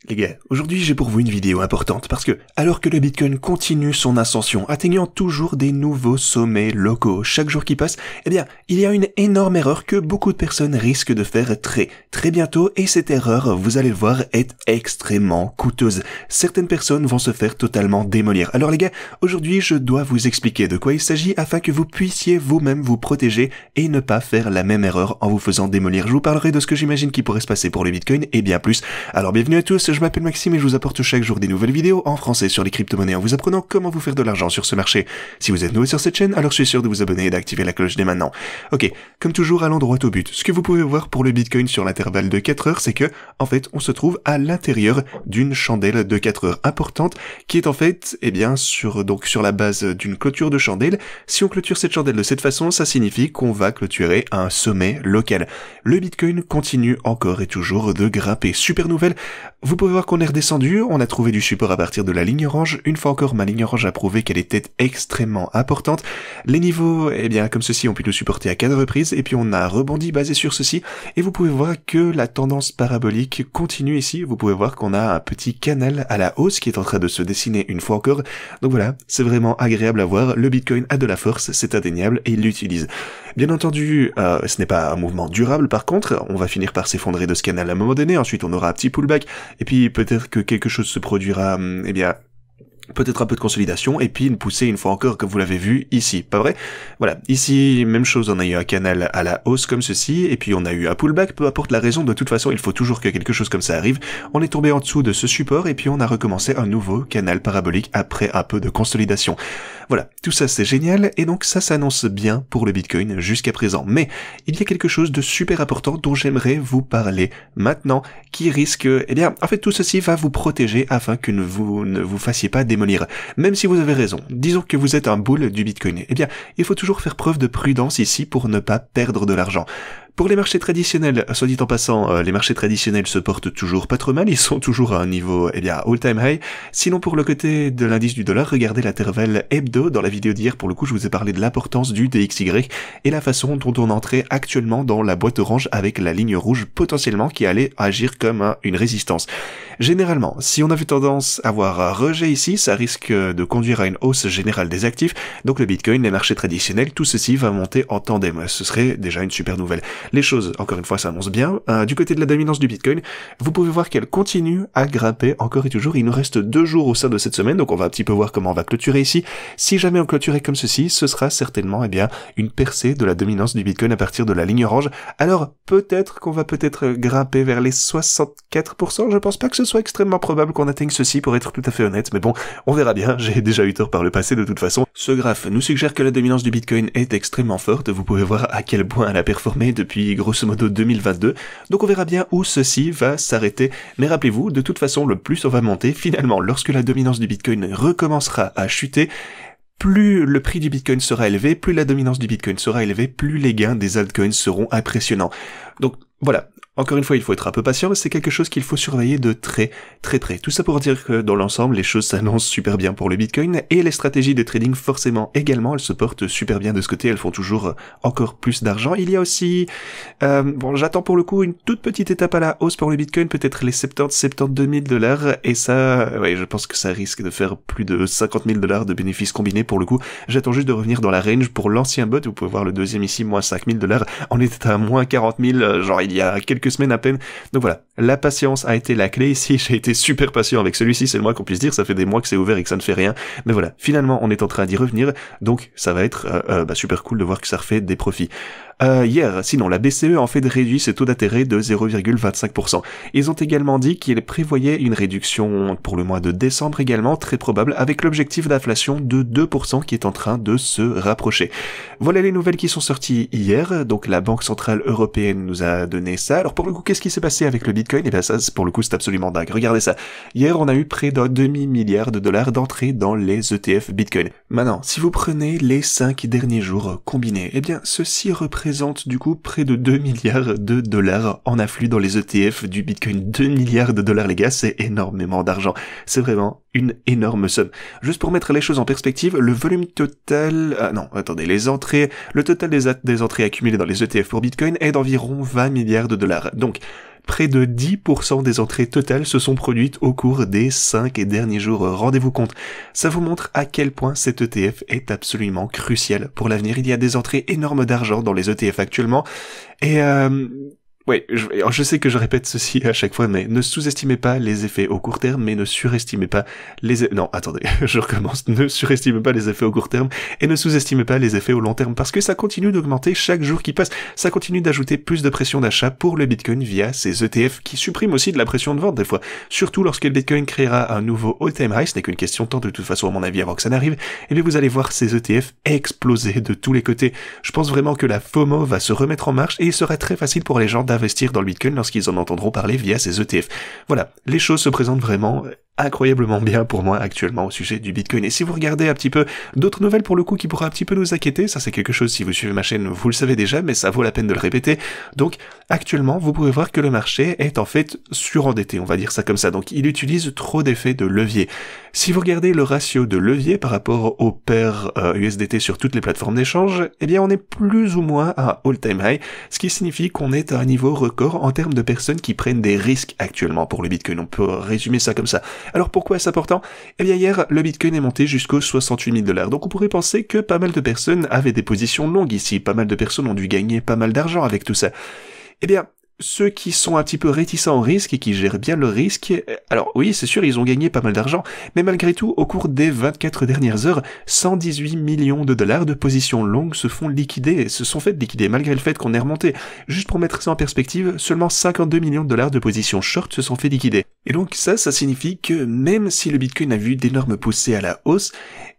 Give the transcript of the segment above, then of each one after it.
Les gars, aujourd'hui j'ai pour vous une vidéo importante parce que, alors que le Bitcoin continue son ascension, atteignant toujours des nouveaux sommets locaux chaque jour qui passe, eh bien, il y a une énorme erreur que beaucoup de personnes risquent de faire très bientôt, et cette erreur, vous allez le voir, est extrêmement coûteuse. Certaines personnes vont se faire totalement démolir. Alors les gars, aujourd'hui je dois vous expliquer de quoi il s'agit afin que vous puissiez vous-même vous protéger et ne pas faire la même erreur en vous faisant démolir. Je vous parlerai de ce que j'imagine qui pourrait se passer pour le Bitcoin et bien plus. Alors bienvenue à tous, je m'appelle Maxime et je vous apporte chaque jour des nouvelles vidéos en français sur les crypto-monnaies en vous apprenant comment vous faire de l'argent sur ce marché. Si vous êtes nouveau sur cette chaîne, alors je suis sûr de vous abonner et d'activer la cloche dès maintenant. Ok, comme toujours, allons droit au but. Ce que vous pouvez voir pour le Bitcoin sur l'intervalle de 4 heures, c'est que, en fait, on se trouve à l'intérieur d'une chandelle de 4 heures importante qui est en fait, eh bien, sur la base d'une clôture de chandelle. Si on clôture cette chandelle de cette façon, ça signifie qu'on va clôturer un sommet local. Le Bitcoin continue encore et toujours de grimper. Super nouvelle. Vous pouvez voir qu'on est redescendu, on a trouvé du support à partir de la ligne orange. Une fois encore, ma ligne orange a prouvé qu'elle était extrêmement importante. Les niveaux, eh bien, comme ceci, ont pu nous supporter à 4 reprises, et puis on a rebondi basé sur ceci, et vous pouvez voir que la tendance parabolique continue ici. Vous pouvez voir qu'on a un petit canal à la hausse qui est en train de se dessiner une fois encore. Donc voilà, c'est vraiment agréable à voir. Le Bitcoin a de la force, c'est indéniable, et il l'utilise. Bien entendu, ce n'est pas un mouvement durable par contre, on va finir par s'effondrer de ce canal à un moment donné, ensuite on aura un petit pullback, et puis peut-être que quelque chose se produira, eh bien, peut-être un peu de consolidation, et puis une poussée une fois encore, comme vous l'avez vu ici, pas vrai? Voilà, ici, même chose, on a eu un canal à la hausse comme ceci, et puis on a eu un pullback, peu importe la raison, de toute façon, il faut toujours que quelque chose comme ça arrive. On est tombé en dessous de ce support, et puis on a recommencé un nouveau canal parabolique après un peu de consolidation. Voilà, tout ça c'est génial, et donc ça s'annonce bien pour le Bitcoin jusqu'à présent. Mais il y a quelque chose de super important dont j'aimerais vous parler maintenant, qui risque, eh bien, en fait tout ceci va vous protéger afin que vous ne vous fassiez pas démolir. Même si vous avez raison, disons que vous êtes un bull du Bitcoin, eh bien, il faut toujours faire preuve de prudence ici pour ne pas perdre de l'argent. Pour les marchés traditionnels, soit dit en passant, les marchés traditionnels se portent toujours pas trop mal, ils sont toujours à un niveau, eh bien, all-time high. Sinon, pour le côté de l'indice du dollar, regardez l'intervalle hebdo. Dans la vidéo d'hier, pour le coup, je vous ai parlé de l'importance du DXY et la façon dont on entrait actuellement dans la boîte orange avec la ligne rouge potentiellement qui allait agir comme une résistance. Généralement, si on avait tendance à avoir un rejet ici, ça risque de conduire à une hausse générale des actifs. Donc le Bitcoin, les marchés traditionnels, tout ceci va monter en tandem. Ce serait déjà une super nouvelle. Les choses, encore une fois, s'annoncent bien. Du côté de la dominance du Bitcoin, vous pouvez voir qu'elle continue à grimper encore et toujours. Il nous reste 2 jours au sein de cette semaine, donc on va un petit peu voir comment on va clôturer ici. Si jamais on clôturait comme ceci, ce sera certainement, eh bien, une percée de la dominance du Bitcoin à partir de la ligne orange. Alors, peut-être qu'on va grimper vers les 64%. Je pense pas que ce soit extrêmement probable qu'on atteigne ceci, pour être tout à fait honnête, mais bon, on verra bien. J'ai déjà eu tort par le passé de toute façon. Ce graphe nous suggère que la dominance du Bitcoin est extrêmement forte. Vous pouvez voir à quel point elle a performé depuis grosso modo 2022, donc on verra bien où ceci va s'arrêter, mais rappelez-vous, de toute façon, le plus on va monter, finalement, lorsque la dominance du Bitcoin recommencera à chuter, plus le prix du Bitcoin sera élevé, plus la dominance du Bitcoin sera élevée, plus les gains des altcoins seront impressionnants. Donc voilà, encore une fois, il faut être un peu patient, mais c'est quelque chose qu'il faut surveiller de très près. Tout ça pour dire que dans l'ensemble, les choses s'annoncent super bien pour le Bitcoin, et les stratégies de trading forcément également, elles se portent super bien de ce côté, elles font toujours encore plus d'argent. Il y a aussi, bon, j'attends pour le coup une toute petite étape à la hausse pour le Bitcoin, peut-être les 72 000 $, et ça, ouais, je pense que ça risque de faire plus de 50 000 $ de bénéfices combinés pour le coup. J'attends juste de revenir dans la range pour l'ancien bot, vous pouvez voir le deuxième ici, moins 5 000 $, on était à moins 40 000, genre il y a quelques semaines à peine. Donc voilà, la patience a été la clé ici, j'ai été super patient avec celui-ci, c'est le moins qu'on puisse dire, ça fait des mois que c'est ouvert et que ça ne fait rien, mais voilà, finalement on est en train d'y revenir, donc ça va être super cool de voir que ça refait des profits. Hier, sinon, la BCE a en fait réduit ses taux d'intérêt de 0,25%. Ils ont également dit qu'ils prévoyaient une réduction pour le mois de décembre également, très probable, avec l'objectif d'inflation de 2% qui est en train de se rapprocher. Voilà les nouvelles qui sont sorties hier, donc la Banque Centrale Européenne nous a donné ça. Alors pour le coup, qu'est-ce qui s'est passé avec le Bitcoin? Et bien ça, pour le coup, c'est absolument dingue. Regardez ça. Hier, on a eu près d'un demi-milliard de dollars d'entrée dans les ETF Bitcoin. Maintenant, si vous prenez les 5 derniers jours combinés, eh bien, ceci représente du coup près de 2 milliards de dollars en afflux dans les ETF du Bitcoin. 2 milliards de dollars les gars, c'est énormément d'argent. C'est vraiment une énorme somme. Juste pour mettre les choses en perspective, le volume total... le total des entrées accumulées dans les ETF pour Bitcoin est d'environ 20 milliards de dollars. Donc, près de 10% des entrées totales se sont produites au cours des 5 derniers jours. Rendez-vous compte, ça vous montre à quel point cet ETF est absolument crucial pour l'avenir. Il y a des entrées énormes d'argent dans les ETF actuellement, et ouais, je sais que je répète ceci à chaque fois, mais ne sous-estimez pas les effets au court terme, mais ne surestimez pas non, attendez, je recommence. Ne surestimez pas les effets au court terme et ne sous-estimez pas les effets au long terme, parce que ça continue d'augmenter chaque jour qui passe. Ça continue d'ajouter plus de pression d'achat pour le Bitcoin via ces ETF qui suppriment aussi de la pression de vente des fois. Surtout lorsque le Bitcoin créera un nouveau all-time high, ce n'est qu'une question de temps de toute façon à mon avis avant que ça n'arrive, et bien vous allez voir ces ETF exploser de tous les côtés. Je pense vraiment que la FOMO va se remettre en marche et il sera très facile pour les gens d'investir dans le Bitcoin lorsqu'ils en entendront parler via ces ETF. Voilà, les choses se présentent vraiment incroyablement bien pour moi actuellement au sujet du Bitcoin. Et si vous regardez un petit peu d'autres nouvelles pour le coup qui pourraient un petit peu nous inquiéter, ça c'est quelque chose, si vous suivez ma chaîne, vous le savez déjà, mais ça vaut la peine de le répéter. Donc actuellement, vous pouvez voir que le marché est en fait surendetté, on va dire ça comme ça. Donc il utilise trop d'effets de levier. Si vous regardez le ratio de levier par rapport au pair USDT sur toutes les plateformes d'échange, eh bien on est plus ou moins à all-time high, ce qui signifie qu'on est à un niveau record en termes de personnes qui prennent des risques actuellement pour le Bitcoin. On peut résumer ça comme ça. Alors pourquoi est-ce important? Eh bien hier, le Bitcoin est monté jusqu'aux 68 000 $. Donc on pourrait penser que pas mal de personnes avaient des positions longues ici, pas mal de personnes ont dû gagner pas mal d'argent avec tout ça. Eh bien, ceux qui sont un petit peu réticents au risque et qui gèrent bien le risque, alors oui, c'est sûr, ils ont gagné pas mal d'argent, mais malgré tout, au cours des 24 dernières heures, 118 millions de dollars de positions longues se sont faites liquider, malgré le fait qu'on est remonté. Juste pour mettre ça en perspective, seulement 52 millions de dollars de positions short se sont fait liquider. Et donc ça signifie que même si le Bitcoin a vu d'énormes poussées à la hausse,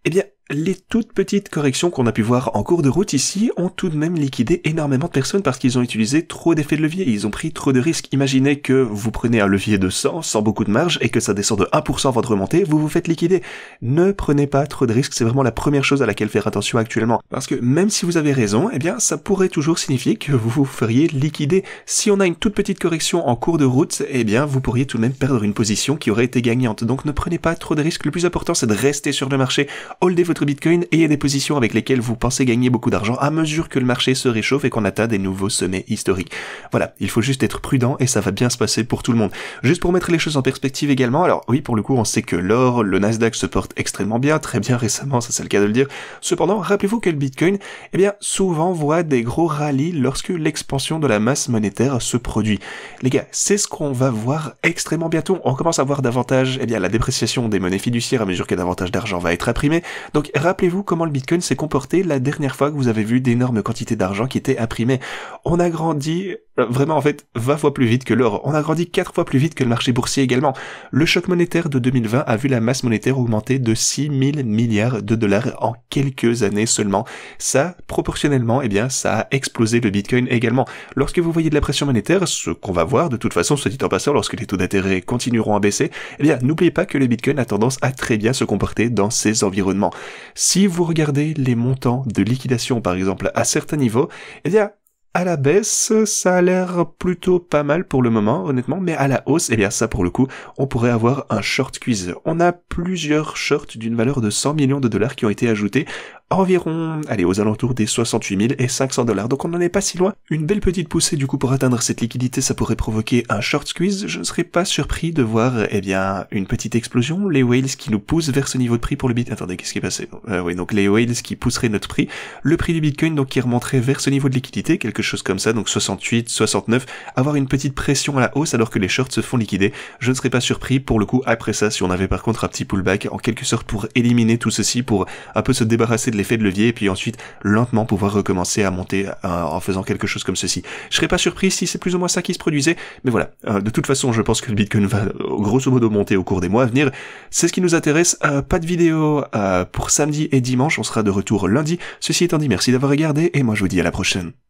eh bien, les toutes petites corrections qu'on a pu voir en cours de route ici ont tout de même liquidé énormément de personnes parce qu'ils ont utilisé trop d'effets de levier, ils ont pris trop de risques. Imaginez que vous prenez un levier de 100 sans beaucoup de marge et que ça descend de 1% avant de remonter, vous vous faites liquider. Ne prenez pas trop de risques, c'est vraiment la première chose à laquelle faire attention actuellement. Parce que même si vous avez raison, eh bien ça pourrait toujours signifier que vous vous feriez liquider. Si on a une toute petite correction en cours de route, eh bien vous pourriez tout de même perdre une position qui aurait été gagnante. Donc ne prenez pas trop de risques, le plus important c'est de rester sur le marché, holdez votre Bitcoin et il y a des positions avec lesquelles vous pensez gagner beaucoup d'argent à mesure que le marché se réchauffe et qu'on atteint des nouveaux sommets historiques. Voilà, il faut juste être prudent et ça va bien se passer pour tout le monde. Juste pour mettre les choses en perspective également, alors oui, pour le coup, on sait que l'or, le Nasdaq se porte extrêmement bien, très bien récemment, ça c'est le cas de le dire. Cependant, rappelez-vous que le Bitcoin, eh bien, souvent voit des gros rallyes lorsque l'expansion de la masse monétaire se produit. Les gars, c'est ce qu'on va voir extrêmement bientôt. On commence à voir davantage, eh bien, la dépréciation des monnaies fiduciaires à mesure que davantage d'argent va être imprimé. Donc, rappelez-vous comment le Bitcoin s'est comporté la dernière fois que vous avez vu d'énormes quantités d'argent qui étaient imprimées. On a grandi, vraiment en fait, 20 fois plus vite que l'or. On a grandi 4 fois plus vite que le marché boursier également. Le choc monétaire de 2020 a vu la masse monétaire augmenter de 6 000 milliards de dollars en quelques années seulement. Ça, proportionnellement, eh bien, ça a explosé le Bitcoin également. Lorsque vous voyez de la pression monétaire, ce qu'on va voir de toute façon, soit dit en passant, lorsque les taux d'intérêt continueront à baisser, eh bien, n'oubliez pas que le Bitcoin a tendance à très bien se comporter dans ces environnements. Si vous regardez les montants de liquidation, par exemple, à certains niveaux, eh bien, à la baisse, ça a l'air plutôt pas mal pour le moment, honnêtement, mais à la hausse, eh bien ça pour le coup, on pourrait avoir un short squeeze. On a plusieurs shorts d'une valeur de 100 millions de dollars qui ont été ajoutés, environ, allez, aux alentours des 68 500 $. Donc on n'en est pas si loin. Une belle petite poussée du coup pour atteindre cette liquidité, ça pourrait provoquer un short squeeze. Je ne serais pas surpris de voir, eh bien, une petite explosion. Les whales qui nous poussent vers ce niveau de prix pour le Bitcoin. Attendez, qu'est-ce qui est passé? Oui, donc les whales qui pousseraient notre prix. Le prix du Bitcoin, donc, qui remonterait vers ce niveau de liquidité, quelque chose comme ça, donc 68, 69, avoir une petite pression à la hausse alors que les shorts se font liquider. Je ne serais pas surpris pour le coup après ça si on avait par contre un petit pullback en quelque sorte pour éliminer tout ceci, pour un peu se débarrasser de l'effet de levier et puis ensuite lentement pouvoir recommencer à monter en faisant quelque chose comme ceci. Je serais pas surpris si c'est plus ou moins ça qui se produisait, mais voilà. De toute façon, je pense que le Bitcoin va grosso modo monter au cours des mois à venir. C'est ce qui nous intéresse. Pas de vidéo pour samedi et dimanche, on sera de retour lundi. Ceci étant dit, merci d'avoir regardé et moi je vous dis à la prochaine.